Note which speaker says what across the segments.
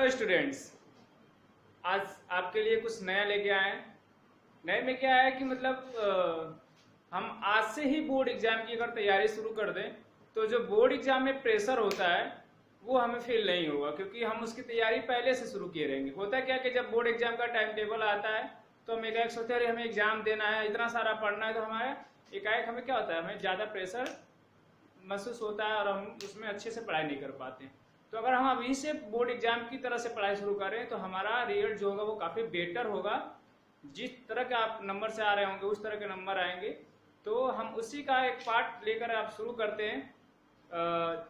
Speaker 1: Hello students, आज आपके लिए कुछ नया लेके आए हैं। नए में क्या है कि मतलब हम आज से ही बोर्ड एग्जाम की अगर तैयारी शुरू कर दें तो जो बोर्ड एग्जाम में प्रेशर होता है वो हमें फील नहीं होगा, क्योंकि हम उसकी तैयारी पहले से शुरू किए रहेंगे। होता है क्या कि जब बोर्ड एग्जाम का टाइम टेबल आता है तो हम एकाएक सोचते हैं हमें एग्जाम देना है, इतना सारा पढ़ना है, तो हमारे एकाएक हमें क्या होता है, हमें ज़्यादा प्रेशर महसूस होता है और हम उसमें अच्छे से पढ़ाई नहीं कर पाते। तो अगर हम अभी से बोर्ड एग्जाम की तरह से पढ़ाई शुरू करें तो हमारा रिजल्ट जो होगा वो काफ़ी बेटर होगा। जिस तरह के आप नंबर से आ रहे होंगे उस तरह के नंबर आएंगे। तो हम उसी का एक पार्ट लेकर आप शुरू करते हैं,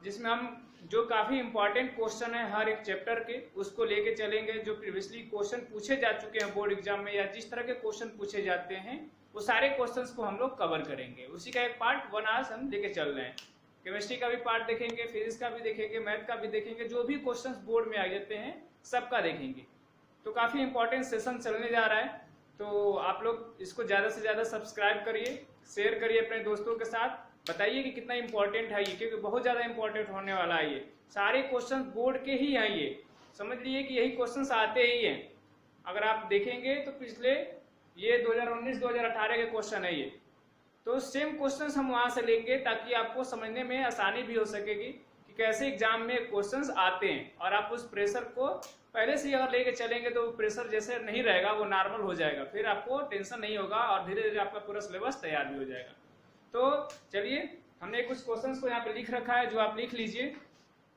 Speaker 1: जिसमें हम जो काफ़ी इंपॉर्टेंट क्वेश्चन है हर एक चैप्टर के उसको लेके चलेंगे। जो प्रीवियसली क्वेश्चन पूछे जा चुके हैं बोर्ड एग्जाम में या जिस तरह के क्वेश्चन पूछे जाते हैं वो सारे क्वेश्चंस को हम लोग कवर करेंगे। उसी का एक पार्ट 1 आज हम लेके चल रहे हैं। केमिस्ट्री का भी पार्ट देखेंगे, फिजिक्स का भी देखेंगे, मैथ का भी देखेंगे, जो भी क्वेश्चंस बोर्ड में आ जाते हैं सबका देखेंगे। तो काफ़ी इंपॉर्टेंट सेशन चलने जा रहा है। तो आप लोग इसको ज़्यादा से ज़्यादा सब्सक्राइब करिए, शेयर करिए अपने दोस्तों के साथ, बताइए कि कितना इंपॉर्टेंट है ये, क्योंकि बहुत ज़्यादा इंपॉर्टेंट होने वाला है ये। सारे क्वेश्चन बोर्ड के ही हैं, ये समझ लीजिए कि यही क्वेश्चन आते ही हैं। अगर आप देखेंगे तो पिछले ये 2019-2018 के क्वेश्चन है ये, तो सेम क्वेश्चंस हम वहां से लेंगे ताकि आपको समझने में आसानी भी हो सकेगी कि कैसे एग्जाम में क्वेश्चंस आते हैं। और आप उस प्रेशर को पहले से अगर लेके चलेंगे तो प्रेशर जैसे नहीं रहेगा, वो नॉर्मल हो जाएगा, फिर आपको टेंशन नहीं होगा और धीरे धीरे आपका पूरा सिलेबस तैयार भी हो जाएगा। तो चलिए, हमने कुछ क्वेश्चंस को यहाँ पे लिख रखा है जो आप लिख लीजिए,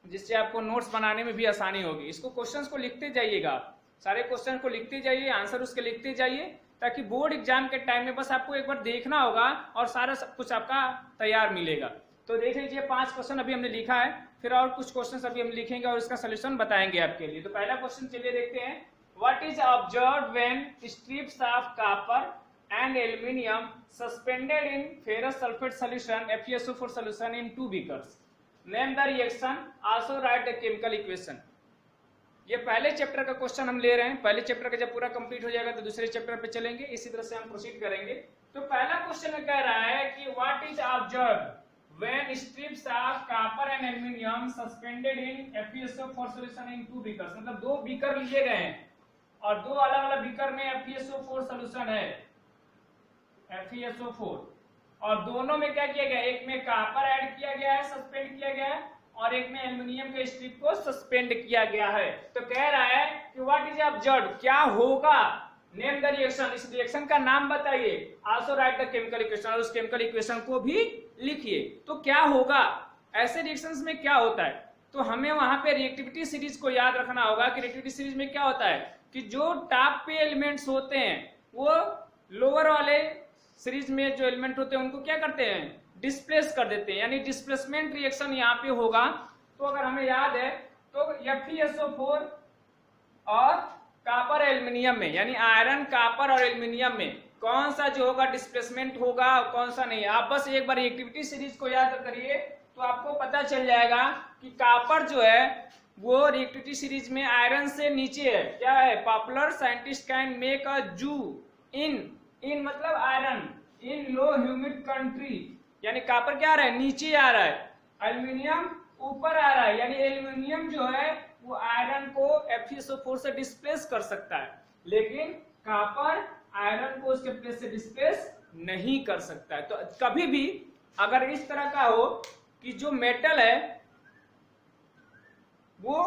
Speaker 1: जिससे आपको नोट्स बनाने में भी आसानी होगी। इसको क्वेश्चंस को लिखते जाइएगा, सारे क्वेश्चन को लिखते जाइए, आंसर उसके लिखते जाइए, ताकि बोर्ड एग्जाम के टाइम में बस आपको एक बार देखना होगा और सारा सब कुछ आपका तैयार मिलेगा। तो देख लीजिए 5 क्वेश्चन अभी हमने लिखा है, फिर और कुछ क्वेश्चंस अभी हम लिखेंगे और इसका सोल्यूशन बताएंगे आपके लिए। तो पहला क्वेश्चन चलिए देखते हैं। What is observed when strips of copper and aluminium suspended in ferrous sulphate solution FeSO4 solution in 2 beakers? Name the reaction, also right the chemical equation. ये पहले चैप्टर का क्वेश्चन हम ले रहे हैं। पहले चैप्टर का जब पूरा कंप्लीट हो जाएगा तो दूसरे चैप्टर पे चलेंगे, इसी तरह से हम प्रोसीड करेंगे। तो पहला क्वेश्चन कह रहा है कि what is observed when strips of copper and aluminium suspended in FeSO4 solution in 2 beakers. मतलब 2 बीकर लिए गए हैं और 2 अलग अलग बीकर में FeSO4 सॉल्यूशन है, FeSO4, और दोनों में क्या किया गया, एक में कॉपर ऐड किया गया है, सस्पेंड किया गया है, और एक में एल्यूमिनियम के स्ट्रिप को सस्पेंड किया गया है। तो कह रहा है कि व्हाट इज ऑब्जर्व्ड, क्या होगा, नेम द रिएक्शन, इस रिएक्शन का नाम बताइए, also right the chemical equation, और उस केमिकल इक्वेशन को भी लिखिए। तो क्या होगा, ऐसे रिएक्शंस में क्या होता है, तो हमें वहां पे रिएक्टिविटी सीरीज को याद रखना होगा कि रिएक्टिविटी सीरीज में क्या होता है कि जो टॉप पे एलिमेंट्स होते हैं वो लोअर वाले सीरीज में जो एलिमेंट होते हैं उनको क्या करते हैं, डिस्प्लेस कर देते हैं, यानी डिस्प्लेसमेंट रिएक्शन यहाँ पे होगा। तो अगर हमें याद है तो FeSO4 और कॉपर एल्यूमिनियम में, यानी आयरन कॉपर और एल्यूमिनियम में कौन सा जो होगा डिस्प्लेसमेंट होगा और कौन सा नहीं। आप बस एक बार रिएक्टिविटी सीरीज को याद करिए तो आपको पता चल जाएगा कि कॉपर जो है वो रिएक्टिविटी सीरीज में आयरन से नीचे है। क्या है, popular scientist can make a जू इन मतलब iron in low humid country, यानी कॉपर क्या आ रहा है, नीचे आ रहा है, एल्यूमिनियम ऊपर आ रहा है, यानी एल्यूमिनियम जो है वो आयरन को FeSO4 से डिस्प्लेस कर सकता है, लेकिन कॉपर आयरन को उसके प्लेस से डिस्प्लेस नहीं कर सकता है। तो कभी भी अगर इस तरह का हो कि जो मेटल है वो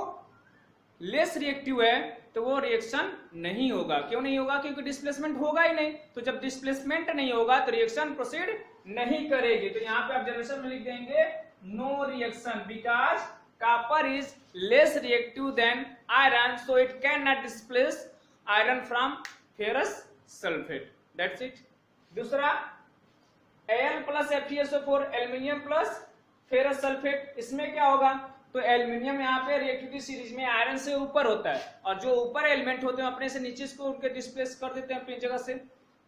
Speaker 1: लेस रिएक्टिव है तो वो रिएक्शन नहीं होगा। क्यों नहीं होगा, क्योंकि डिस्प्लेसमेंट होगा ही नहीं। तो जब डिस्प्लेसमेंट नहीं होगा तो रिएक्शन प्रोसीड नहीं करेगी। तो यहाँ पे ऑब्जर्वेशन में लिख देंगे no reaction because copper is less reactive than iron, so it can not displace iron from ferrous sulphate. That's it. दूसरा Al plus FeSO4 aluminium plus ferrous sulphate, इसमें क्या होगा, तो एल्यूमिनियम यहाँ पे रिएक्टिविटी सीरीज में आयरन से ऊपर होता है और जो ऊपर एलिमेंट होते हैं अपने से नीचे इसको उनके डिस्प्लेस कर देते हैं अपनी जगह से।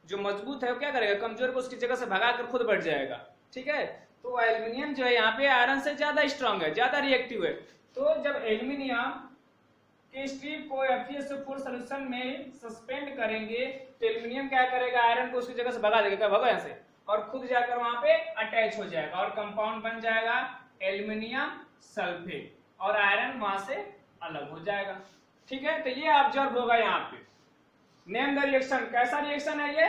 Speaker 1: जो मजबूत है वो क्या करेगा, कमजोर को उसकी जगह से भगा कर खुद बढ़ जाएगा। ठीक है, तो एल्यूमिनियम जो है यहाँ पे आयरन से ज्यादा स्ट्रांग है, ज्यादा रिएक्टिव है। तो जब एल्यूमिनियम के स्ट्रिप को FeSO4 सॉल्यूशन में सस्पेंड करेंगे तो एल्यूमिनियम क्या करेगा, आयरन को उसकी जगह से भगा देगा, भगा यहाँ से, और खुद जाकर वहां पे अटैच हो जाएगा और कंपाउंड बन जाएगा एल्यूमिनियम सल्फेट, और आयरन वहां से अलग हो जाएगा। ठीक है, तो ये ऑब्जर्व होगा यहाँ पे। नेम द रिएक्शन, कैसा रिएक्शन है ये?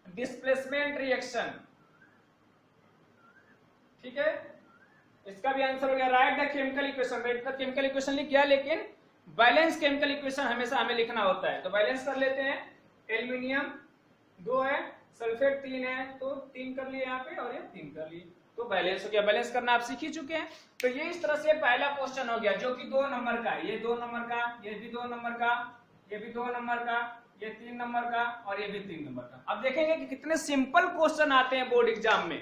Speaker 1: Displacement reaction. ठीक है, इसका भी आंसर हो गया। Right the chemical equation, right the chemical equation लिख गया, लेकिन बैलेंस केमिकल इक्वेशन हमेशा हमें लिखना होता है। तो बैलेंस कर लेते हैं। एल्यूमिनियम 2 है, सल्फेट 3 है, तो 3 कर लिए यहाँ पे और ये 3 कर लिए, तो बैलेंस हो गया। बैलेंस करना आप सीख ही चुके हैं। तो ये इस तरह से पहला क्वेश्चन हो गया, जो कि 2 नंबर का, ये 2 नंबर का, ये भी 2 नंबर का, ये भी 2 नंबर का, ये 3 नंबर का और ये भी 3 नंबर का। अब देखेंगे कि कितने सिंपल क्वेश्चन आते हैं बोर्ड एग्जाम में।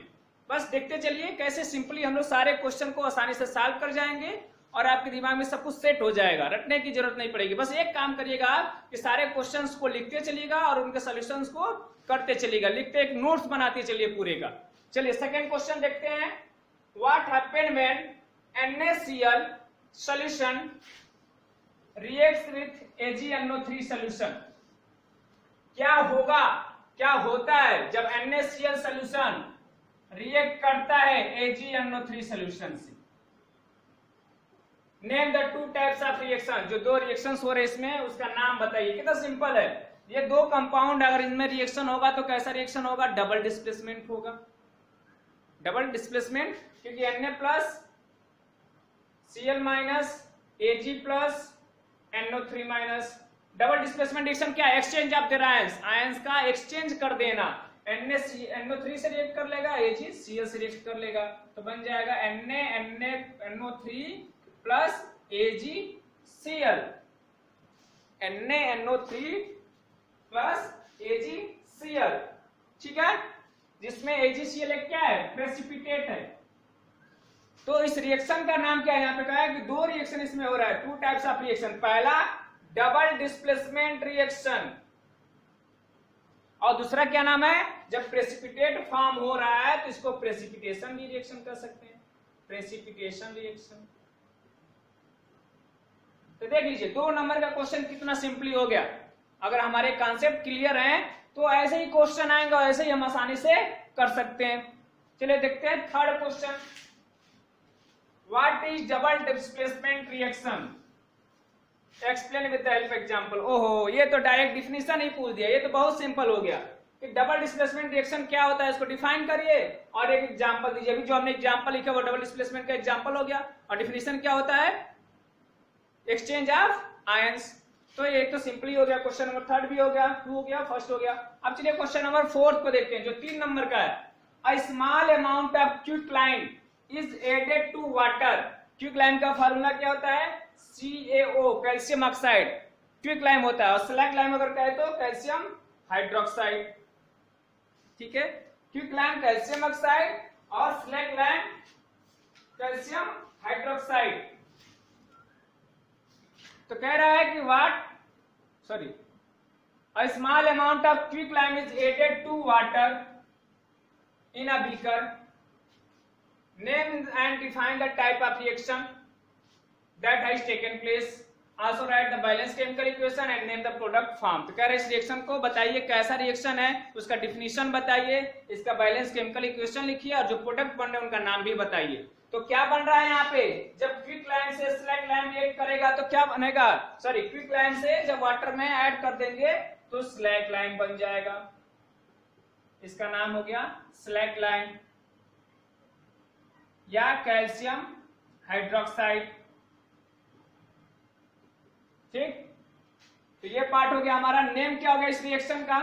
Speaker 1: बस देखते चलिए कैसे सिंपली हम लोग सारे क्वेश्चन को आसानी से सॉल्व कर जाएंगे और आपके दिमाग में सब कुछ सेट हो जाएगा, रटने की जरूरत नहीं पड़ेगी। बस एक काम करिएगा आप कि सारे क्वेश्चंस को लिखते चलिएगा और उनके सॉल्यूशंस को करते चलिएगा, लिखते एक नोट्स बनाते चलिए पूरे का। चलिए सेकंड क्वेश्चन देखते हैं। What happened when NaCl solution reacts with AgNO3 solution? क्या होगा, क्या होता है जब NaCl सॉल्यूशन रिएक्ट करता है AgNO3 सॉल्यूशन से? Name the 2 types of reaction, जो 2 रिएक्शंस हो रहे इसमें उसका नाम बताइए। कितना सिंपल है ये। 2 कंपाउंड अगर इनमें रिएक्शन होगा तो कैसा रिएक्शन होगा? डबल डिस्प्लेसमेंट होगा। डबल डिस्प्लेसमेंट, क्योंकि Na plus Cl minus Ag plus NO3 minus. Double displacement reaction क्या? Exchange of the ions, ions का एक्सचेंज कर देना। NO3 से रिएक्ट कर लेगा, AgCl से रिएक्ट कर लेगा, तो बन जाएगा NaNO3 plus AgCl। NaNO3 plus AgCl, ठीक है, जिसमें AgCl एक क्या है? प्रेसिपिटेट है। तो इस रिएक्शन का नाम क्या है? यहाँ पे कहा है कि 2 रिएक्शन इसमें हो रहा है, 2 टाइप्स ऑफ रिएक्शन। पहला डबल डिस्प्लेसमेंट रिएक्शन और दूसरा क्या नाम है? जब प्रेसिपिटेट फॉर्म हो रहा है तो इसको प्रेसिपिटेशन भी रिएक्शन कर सकते हैं, प्रेसिपिटेशन रिएक्शन। तो देख लीजिए 2 नंबर का क्वेश्चन कितना सिंपली हो गया। अगर हमारे कॉन्सेप्ट क्लियर हैं तो ऐसे ही क्वेश्चन आएंगे और ऐसे ही हम आसानी से कर सकते हैं। चलिए देखते हैं third question. What is double displacement reaction? Explain with the help example. ओहो, ये तो डायरेक्ट डिफिनीशन ही पूछ दिया, ये तो बहुत सिंपल हो गया कि डबल डिस्प्लेसमेंट रिएक्शन क्या होता है, इसको डिफाइन करिए और एक एग्जांपल दीजिए। अभी जो हमने एग्जांपल लिखा वो डबल डिस्प्लेसमेंट का एग्जांपल हो गया और डिफिनीशन क्या होता है? Exchange of ions. तो ये तो सिंपली हो गया। क्वेश्चन नंबर 3 भी हो गया, 2 हो गया, फर्स्ट हो गया। अब चलिए क्वेश्चन नंबर 4 को देखते हैं, जो 3 नंबर का है। A small amount of quicklime is added to water. Quicklime का फार्मूला क्या होता है? CaO, calcium oxide. क्विकलाइन होता है और स्लैकलाइन अगर कहे तो कैल्शियम हाइड्रोक्साइड। ठीक है, क्विकलाइन कैल्शियम ऑक्साइड और स्लैकलाइन कैल्शियम हाइड्रोक्साइड। तो कह रहा है कि a small amount of quicklime is added to water in a beaker. Name and define the type of reaction that has taken place. Also write the balanced chemical equation and name the product formed. तो कह रहे हैं इस reaction को बताइए कैसा reaction है, उसका डिफिनीशन बताइए, इसका बैलेंस केमिकल इक्वेशन लिखिए और जो प्रोडक्ट बन रहे हैं उनका नाम भी बताइए। तो क्या बन रहा है यहाँ पे? जब क्विकलाइन से स्लैकलाइन रिएक्ट करेगा तो क्या बनेगा? सॉरी, क्विकलाइन से जब वाटर में ऐड कर देंगे तो स्लैकलाइन बन जाएगा। इसका नाम हो गया स्लैकलाइन या कैल्शियम हाइड्रोक्साइड। ठीक, तो ये पार्ट हो गया हमारा। नेम क्या हो गया इस रिएक्शन का?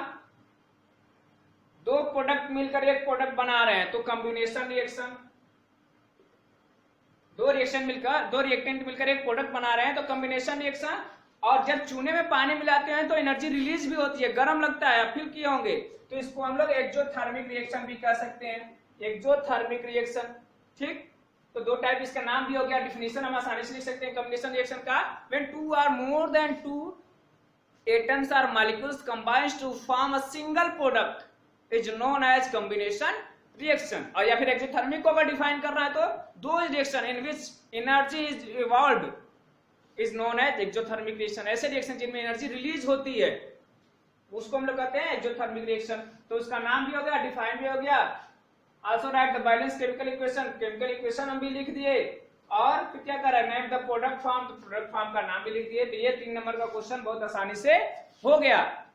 Speaker 1: 2 प्रोडक्ट मिलकर एक प्रोडक्ट बना रहे हैं तो कॉम्बिनेशन रिएक्शन। 2 रिएक्टेंट मिलकर एक प्रोडक्ट बना रहे हैं तो कॉम्बिनेशन रिएक्शन। और जब चूने में पानी मिलाते हैं तो एनर्जी रिलीज भी होती है, गर्म लगता है, फील किए होंगे, तो इसको हम लोग एक्सोथर्मिक रिएक्शन भी कह सकते हैं, एक्सोथर्मिक रिएक्शन। ठीक, तो 2 टाइप इसका नाम भी हो गया। डिफिनीशन हम आसानी से लिख सकते हैं कॉम्बिनेशन रिएक्शन का। When 2 or more than 2 atoms or molecules combines to form a single product is known as combination reaction। और या फिर एक्सोथर्मिक को अगर डिफाइन करना है तो 2 reaction in which energy is evolved is known as exothermic reaction. ऐसे reaction जिनमें एनर्जी रिलीज होती है उसको हम लोग कहते हैं एक्सोथर्मिक रिएक्शन। तो उसका नाम भी हो गया, डिफाइन भी हो गया। Also right the balance chemical equation. Chemical equation हम भी लिख दिए और फिर क्या कर रहा है, नेम द प्रोडक्ट फॉर्म, तो प्रोडक्ट फॉर्म का नाम भी लिख दिए। तो ये 3 नंबर का क्वेश्चन बहुत आसानी से हो गया।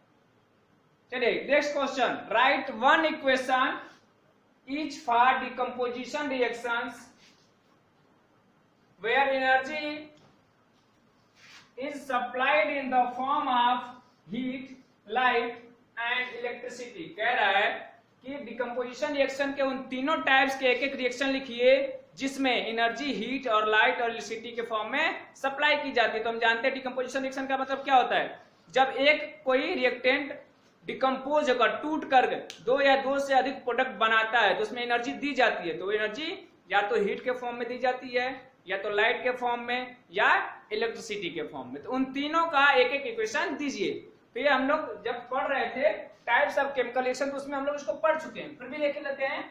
Speaker 1: चलिए next question, right one equation each for decomposition reactions where energy is supplied in the form of heat, light and electricity। कह रहा है कि डिकम्पोजिशन रिएक्शन के उन तीनों टाइप्स के एक एक रिएक्शन लिखिए जिसमें एनर्जी, हीट और लाइट और इलेक्ट्रिसिटी के फॉर्म में सप्लाई की जाती है। तो हम जानते हैं डिकम्पोजिशन रिएक्शन का मतलब क्या होता है, जब एक कोई रिएक्टेंट डिकम्पोज होकर टूट कर दो या दो से अधिक प्रोडक्ट बनाता है तो उसमें एनर्जी दी जाती है। तो वो एनर्जी या तो हीट के फॉर्म में दी जाती है, या तो लाइट के फॉर्म में, या इलेक्ट्रिसिटी के फॉर्म में। तो उन तीनों का एक एक इक्वेशन दीजिए। तो ये हम लोग जब पढ़ रहे थे टाइप्स ऑफ केमिकल रिएक्शन तो उसमें हम लोग इसको पढ़ चुके हैं, फिर भी देख लेते हैं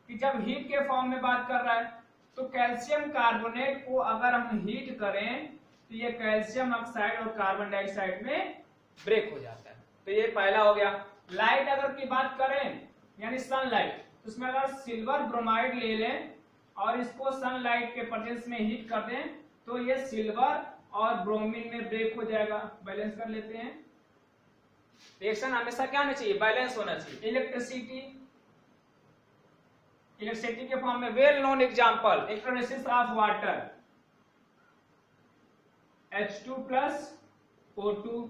Speaker 1: कि जब हीट के फॉर्म में बात कर रहा है तो कैल्शियम कार्बोनेट को अगर हम हीट करें तो ये कैल्शियम ऑक्साइड और कार्बन डाइऑक्साइड में ब्रेक हो जाता है। तो ये पहला हो गया। लाइट अगर की बात करें यानी सनलाइट, तो उसमें अगर सिल्वर ब्रोमाइड ले लें और इसको सनलाइट के प्रेजेंस में हीट कर दें तो ये सिल्वर और ब्रोमीन में ब्रेक हो जाएगा। बैलेंस कर लेते हैं। रिएक्शन हमेशा क्या होना चाहिए, बैलेंस होना चाहिए। इलेक्ट्रिसिटी, इलेक्ट्रिसिटी के फॉर्म में well known example electrolysis of water, H2+O2।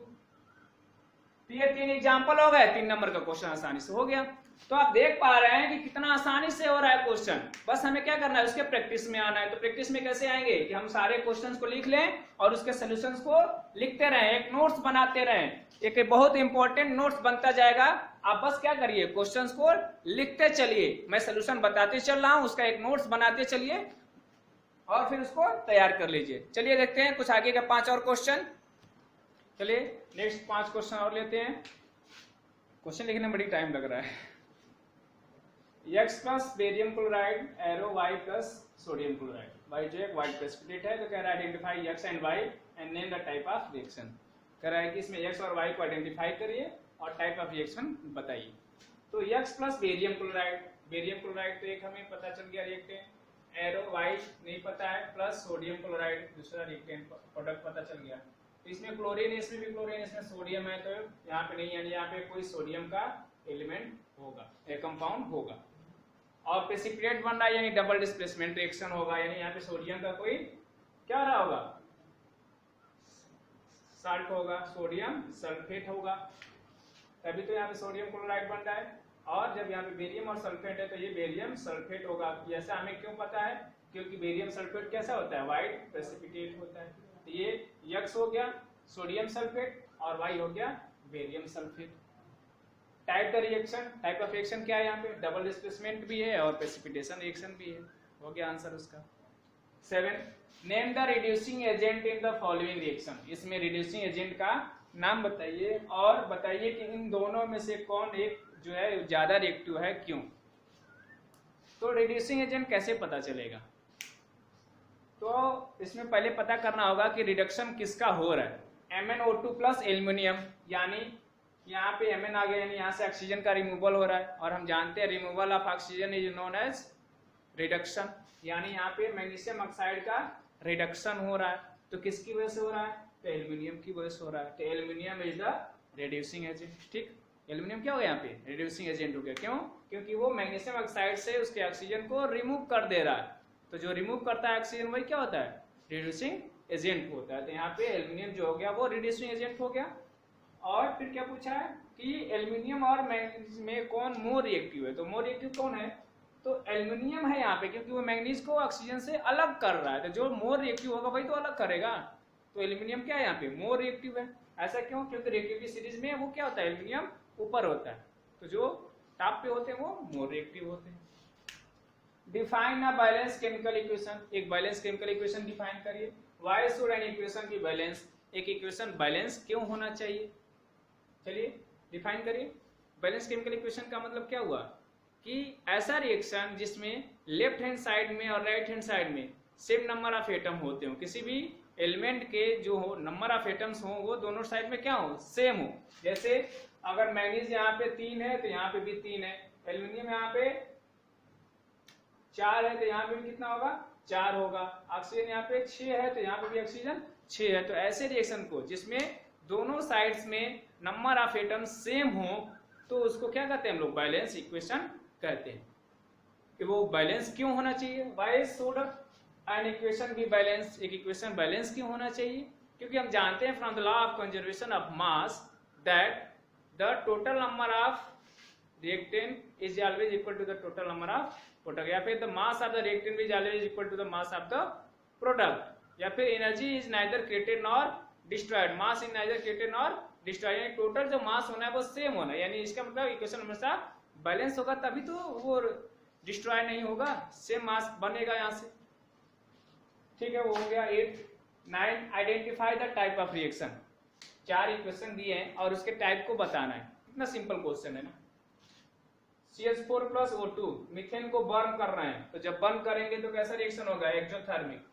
Speaker 1: तो ये 3 एग्जांपल हो गए, 3 नंबर का क्वेश्चन आसानी से हो गया। तो आप देख पा रहे हैं कि कितना आसानी से हो रहा है क्वेश्चन। बस हमें क्या करना है, उसके प्रैक्टिस में आना है। तो प्रैक्टिस में कैसे आएंगे कि हम सारे क्वेश्चंस को लिख लें और उसके सॉल्यूशंस को लिखते रहें, एक नोट्स बनाते रहें। एक बहुत इंपॉर्टेंट नोट्स बनता जाएगा। आप बस क्या करिए, क्वेश्चंस को लिखते चलिए, मैं सोल्यूशन बताते चल रहा हूं, उसका एक नोट्स बनाते चलिए और फिर उसको तैयार कर लीजिए। चलिए देखते हैं कुछ आगे का 5 और क्वेश्चन। चलिए नेक्स्ट 5 क्वेश्चन और लेते हैं। क्वेश्चन लिखने में बड़ी टाइम लग रहा है। X plus barium chloride arrow Y plus sodium chloride, Y जो एक वाइट प्रेसिपिटेट है। तो कह रहा है identify X and Y and name the type of reaction. कह रहा है कि इसमें X और Y को आइडेंटिफाई करिए और टाइप ऑफ रिएक्शन बताइए। तो X plus barium chloride, barium chloride तो एक हमें पता चल गया रिएक्टेंट, एरो Y नहीं पता है, प्लस सोडियम क्लोराइड दूसरा रिएक्टेंट प्रोडक्ट पता चल गया। तो इसमें क्लोरीन, इसमें भी क्लोरीन, इसमें सोडियम है तो यहाँ पे नहीं, यानी यहाँ पे कोई सोडियम का एलिमेंट होगा, एक कंपाउंड होगा। और प्रेसिपिटेट बन रहा है यानी डबल डिस्प्लेसमेंट रिएक्शन होगा, यानी यहाँ पे सोडियम का कोई क्या रहा होगा, साल्ट होगा, सोडियम सल्फेट होगा, तभी तो यहाँ पे सोडियम क्लोराइड बन रहा है। और जब यहाँ पे बेरियम और सल्फेट है तो ये बेरियम सल्फेट होगा। ऐसा हमें क्यों पता है, क्योंकि बेरियम सल्फेट कैसा होता है, व्हाइट प्रेसिपिटेट होता है। तो ये X हो गया सोडियम सल्फेट और Y हो गया barium sulphate. Type the reaction, type of reaction क्या है, यहाँ पे डबल डिस्प्लेसमेंट भी है और प्रेसिपिटेशन रिएक्शन भी है। हो गया आंसर उसका। 7, name the reducing agent in the following reaction. इसमें रिड्यूसिंग एजेंट का नाम बताइए और बताइए कि इन दोनों में से कौन एक जो है ज्यादा रिएक्टिव है, क्यों। तो रिड्यूसिंग एजेंट कैसे पता चलेगा, तो इसमें पहले पता करना होगा कि रिडक्शन किसका हो रहा है। MnO2 प्लस एल्यूमिनियम, यानी यहाँ पे Mn आ गया, यानी यहाँ से ऑक्सीजन का रिमूवल हो रहा है और हम जानते हैं removal of oxygen is known as reduction, यानी यहाँ पे मैग्नीशियम ऑक्साइड का रिडक्शन हो रहा है। तो किसकी वजह से हो रहा है, तो एल्यूमिनियम की वजह से हो रहा है। तो aluminium is the reducing agent. ठीक, एल्यूमिनियम क्या हो गया यहाँ पे, रिड्यूसिंग एजेंट हो गया। क्यों, क्योंकि वो मैग्नीशियम ऑक्साइड से उसके ऑक्सीजन को रिमूव कर दे रहा है। तो जो रिमूव करता है ऑक्सीजन वही क्या होता है, रिड्यूसिंग एजेंट होता है। तो यहाँ पे एल्यूमिनियम जो हो गया वो रिड्यूसिंग एजेंट हो गया। और फिर क्या पूछा है कि एल्यूमिनियम और मैग्नीज में कौन मोर रिएक्टिव है, तो मोर रिएक्टिव कौन है, तो एल्यूमिनियम है यहाँ पे, क्योंकि वो मैग्नीज को ऑक्सीजन से अलग कर रहा है। तो जो मोर रिएक्टिव होगा वही तो अलग करेगा। तो एल्यूमिनियम क्या है यहाँ पे, मोर रिएक्टिव है। ऐसा क्यों, क्योंकि रिएक्टिविटी सीरीज में वो क्या होता है, एल्यूमिनियम ऊपर होता है, तो जो टॉप पे होते हैं वो मोर रिएक्टिव होते हैं। Define a balance chemical equation, एक बैलेंस केमिकल इक्वेशन डिफाइन करिए। Why should an equation be balance, एक इक्वेशन बैलेंस क्यों होना चाहिए। चलिए डिफाइन करिए। बैलेंस केमिकल इक्वेशन का मतलब क्या हुआ कि ऐसा रिएक्शन जिसमें लेफ्ट हैंड साइड में और राइट हैंड साइड में सेम नंबर ऑफ एटम होते हो, किसी भी एलिमेंट के जो हो नंबर ऑफ एटम्स हो वो दोनों साइड में क्या हो, सेम हो। जैसे अगर मैग्नीज यहाँ पे 3 है तो यहाँ पे भी 3 है, एल्यूमिनियम यहाँ पे 4 है तो यहाँ पे भी कितना होगा, 4 होगा। ऑक्सीजन यहाँ पे 6 है तो यहाँ पे भी ऑक्सीजन 6 है। तो ऐसे रिएक्शन को जिसमें दोनों साइड्स में नंबर ऑफ एटम सेम हो तो उसको क्या कहते हैं हम लोग, बैलेंस इक्वेशन कहते हैं। कि वो बैलेंस क्यों होना चाहिए, why should an equation be balance, एक इक्वेशन बैलेंस क्यों होना चाहिए, क्योंकि हम जानते हैं from the law of conservation of mass that the total number of reactant is always equal to the total number of product, या फिर the mass of the reactant is always equal to the mass of the product, या फिर energy is neither created nor destroyed, mass is neither created nor destroyed, यानी total जो मास होना है वो same होना है। यानी इसका मतलब इक्वेशन हमेशा बैलेंस होगा तभी तो वो डिस्ट्रॉय नहीं होगा, सेम मास बनेगा यहाँ से। ठीक है, वो हो गया 8। 9 identify the type of reaction, 4 equation दिए हैं और उसके टाइप को बताना है। कितना सिंपल क्वेश्चन है ना। CH4 प्लस O2 मीथेन को बर्न कर रहे हैं, तो जब बर्न करेंगे तो कैसा रिएक्शन होगा, एक्सोथर्मिक।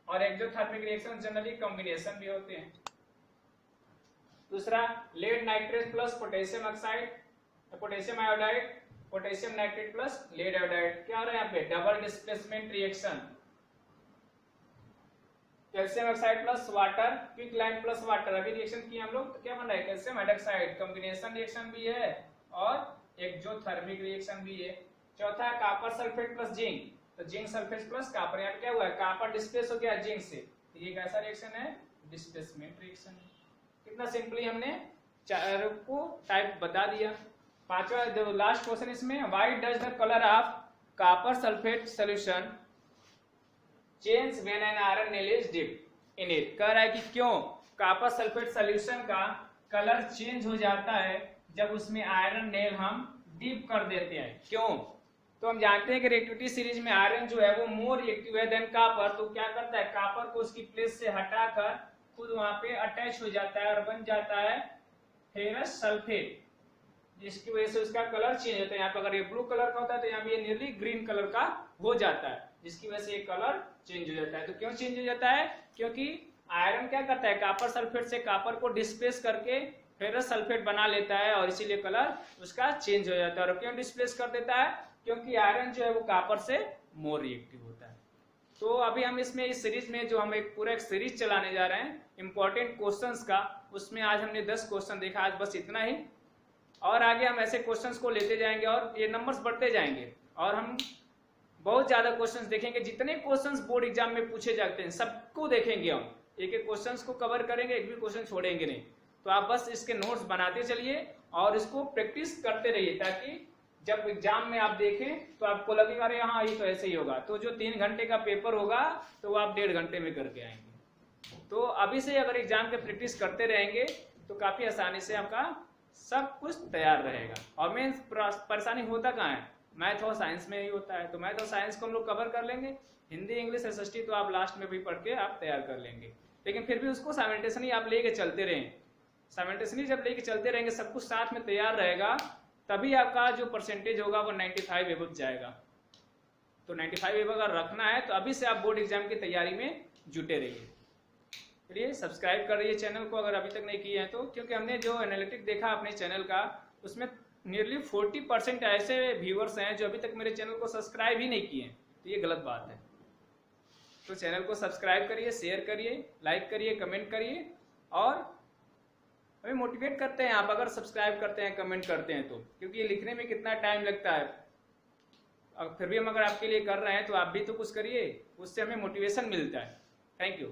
Speaker 1: और एक्सोथर्मिक रिएक्शन जनरली कॉम्बिनेशन भी होते हैं। दूसरा lead nitrate plus potassium oxide, potassium iodide, potassium nitrate plus lead iodide, क्या हो रहा है यहाँ पे, double displacement reaction. Calcium oxide plus water, quick lime plus water, अभी रिएक्शन किए हम लोग, तो क्या बन रहा है, कैल्शियम हाइड्रोक्साइड, कॉम्बिनेशन रिएक्शन भी है और एक्सोथर्मिक रिएक्शन भी है। चौथा है कॉपर सल्फेट प्लस जिंक, तो जिंक सल्फेट प्लस कॉपर, यहाँ क्या हुआ है, कॉपर डिस्प्लेस हो गया जिंक से, तो ये कैसा रिएक्शन है, डिस्प्लेसमेंट रिएक्शन है। कितना सिंपली हमने चारों को टाइप बता दिया। पांचवा जो लास्ट क्वेश्चन इसमें, why does the colour of copper sulphate solution change when an iron nail is dipped in it, कह रहा है कि क्यों कॉपर सल्फेट सॉल्यूशन का कलर चेंज हो जाता है जब उसमें आयरन नेल हम डीप कर देते हैं, क्यों। तो हम जानते हैं कि रिएक्टिविटी सीरीज में आयरन जो है वो मोर रिएक्टिव है देन कॉपर, तो क्या करता है, कॉपर को उसकी प्लेस से हटाकर खुद वहां पे अटैच हो जाता है और बन जाता है फेरस सल्फेट, जिसकी वजह से उसका कलर चेंज होता है। यहाँ पे अगर ये ब्लू कलर का होता है तो यहाँ पे ये नियरली ग्रीन कलर का हो जाता है, जिसकी वजह से ये कलर चेंज हो जाता है। तो क्यों चेंज हो जाता है, क्योंकि आयरन क्या करता है, कॉपर सल्फेट से कॉपर को डिस्प्लेस करके फेरस सल्फेट बना लेता है और इसीलिए कलर उसका चेंज हो जाता है। और क्यों डिस्प्लेस कर देता है, क्योंकि आयरन जो है वो कॉपर से मोर रिएक्टिव होता है। तो अभी हम इसमें इस सीरीज में जो हम एक पूरा एक सीरीज चलाने जा रहे हैं इंपॉर्टेंट क्वेश्चंस का, उसमें आज हमने 10 क्वेश्चन देखा, आज बस इतना ही। और आगे हम ऐसे क्वेश्चंस को लेते जाएंगे और ये नंबर्स बढ़ते जाएंगे और हम बहुत ज्यादा क्वेश्चंस देखेंगे। जितने क्वेश्चंस बोर्ड एग्जाम में पूछे जाते हैं सबको देखेंगे हम, एक एक क्वेश्चंस को कवर करेंगे, एक भी क्वेश्चन छोड़ेंगे नहीं। तो आप बस इसके नोट्स बनाते चलिए और इसको प्रैक्टिस करते रहिए, ताकि जब एग्जाम में आप देखें तो आपको लगेगा अरे हाँ ये तो ऐसे ही होगा। तो जो 3 घंटे का पेपर होगा तो वो आप 1.5 घंटे में करके आएंगे। तो अभी से अगर एग्जाम के प्रैक्टिस करते रहेंगे तो काफी आसानी से आपका सब कुछ तैयार रहेगा। और मेन परेशानी होता कहाँ है, मैथ और साइंस में ही होता है। तो मैथ और साइंस को हम लोग कवर कर लेंगे, हिंदी इंग्लिश एसएसटी तो आप लास्ट में भी पढ़ के आप तैयार कर लेंगे, लेकिन फिर भी उसको साइमल्टेनियसली आप लेके चलते रहें। साइमल्टेनियसली जब लेके चलते रहेंगे, सब कुछ साथ में तैयार रहेगा, तभी आपका जो परसेंटेज होगा वो 95 एबव जाएगा। तो 95 एबव अगर रखना है तो अभी से आप बोर्ड एग्जाम की तैयारी में जुटे रहिए। चलिए सब्सक्राइब कर रहिए चैनल को अगर अभी तक नहीं किए हैं तो, क्योंकि हमने जो एनालिटिक देखा अपने चैनल का उसमें नियरली 40% ऐसे व्यूअर्स हैं जो अभी तक मेरे चैनल को सब्सक्राइब ही नहीं किए हैं, तो ये गलत बात है। तो चैनल को सब्सक्राइब करिए, शेयर करिए, लाइक करिए, कमेंट करिए और हमें मोटिवेट करते हैं आप अगर सब्सक्राइब करते हैं, कमेंट करते हैं तो, क्योंकि ये लिखने में कितना टाइम लगता है। और फिर भी हम अगर आपके लिए कर रहे हैं तो आप भी तो कुछ करिए, उससे हमें मोटिवेशन मिलता है। Thank you.